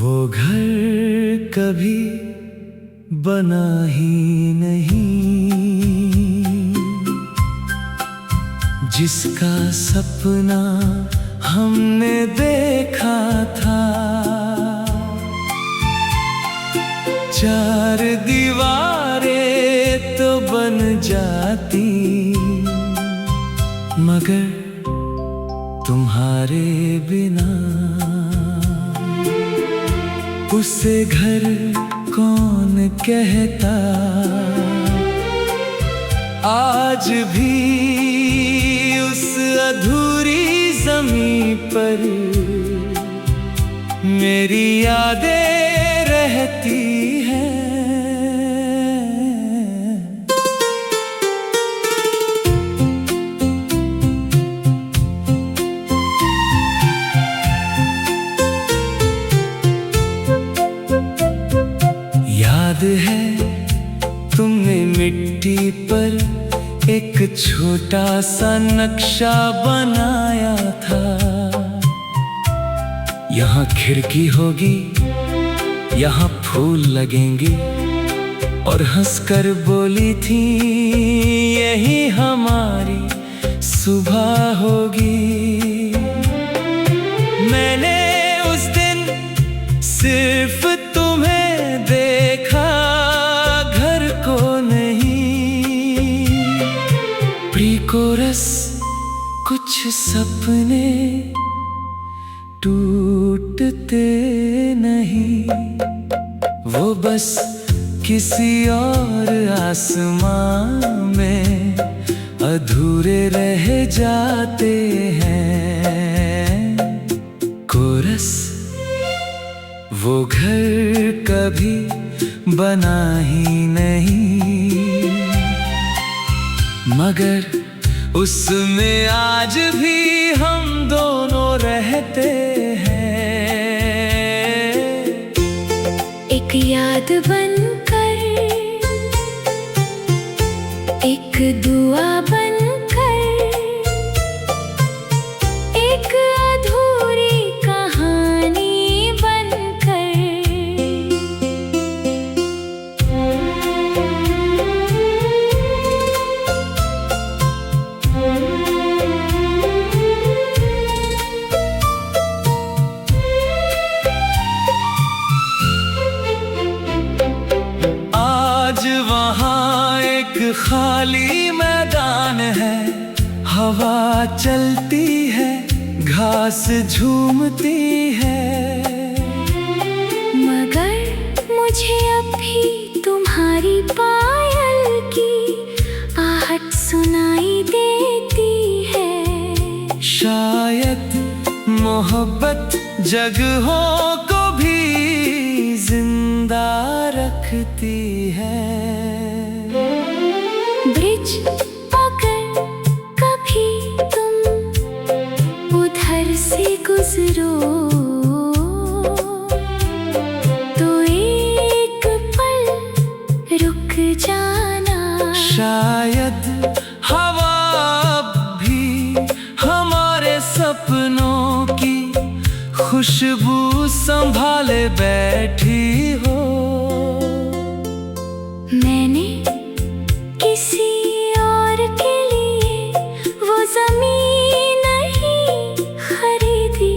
वो घर कभी बना ही नहीं, जिसका सपना हमने देखा था। चार दीवारें तो बन जाती, मगर तुम्हारे बिना उसे घर कौन कहता। आज भी उस अधूरी ज़मीं पर मेरी यादें रहती हैं। याद है तुमने मिट्टी पर एक छोटा सा नक्शा बनाया था। यहाँ खिड़की होगी, यहाँ फूल लगेंगे, और हंसकर बोली थी यही हमारी सुबह होगी। मैंने उस दिन सिर्फ तुम्हें देखा, घर को नहीं। प्री कोरस कुछ सपने टूटते नहीं, वो बस किसी और आसमां में अधूरे रह जाते हैं। कोरस वो घर कभी बना ही नहीं, मगर उसमें आज भी हम दोनों रहते हैं। एक याद बनकर, एक दुआ बनकर, एक अधूरी कहानी बनकर। आज वहाँ एक खाली मैदान है, हवा चलती है, घास झूमती है। मगर मुझे अब भी तुम्हारी पायल की आहट सुनाई देती है। शायद मोहब्बत जगहों को भी जिंदा रखती है। ब्रिज अगर कभी तुम उधर से गुजरो, तो एक पल रुक जाना। शायद हवा भी हमारे सपनों की खुशबू संभाले बैठी हो। मैंने किसी और के लिए वो ज़मीन नहीं खरीदी,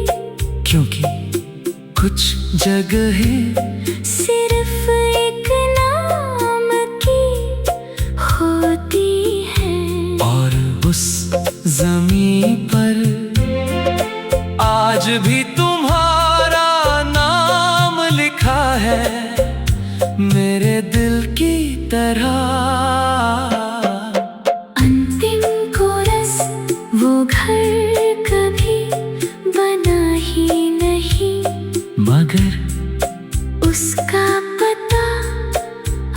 क्योंकि कुछ जगहें सिर्फ एक नाम की होती हैं। और उस ज़मीं पर आज भी तुम्हारा नाम लिखा है, मेरे दिल की तरह। अंतिम कोरस वो घर कभी बना ही नहीं, मगर उसका पता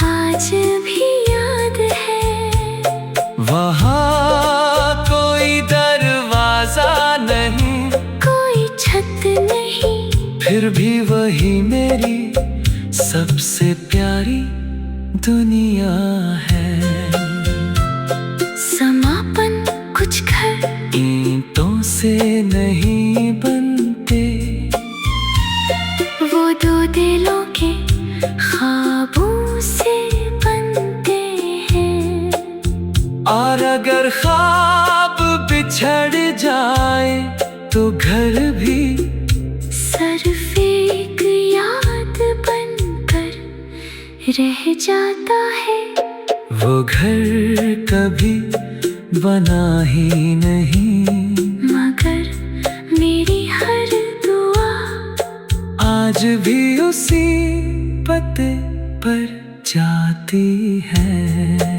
आज भी याद है। वहाँ कोई दरवाजा नहीं, कोई छत नहीं, फिर भी वही मेरी सबसे प्यारी दुनिया है। समापन कुछ घर ईंटों से नहीं बनते, वो दो तो घर भी सिर्फ एक याद बनकर रह जाता है। वो घर कभी बना ही नहीं, मगर मेरी हर दुआ आज भी उसी पते पर जाती है।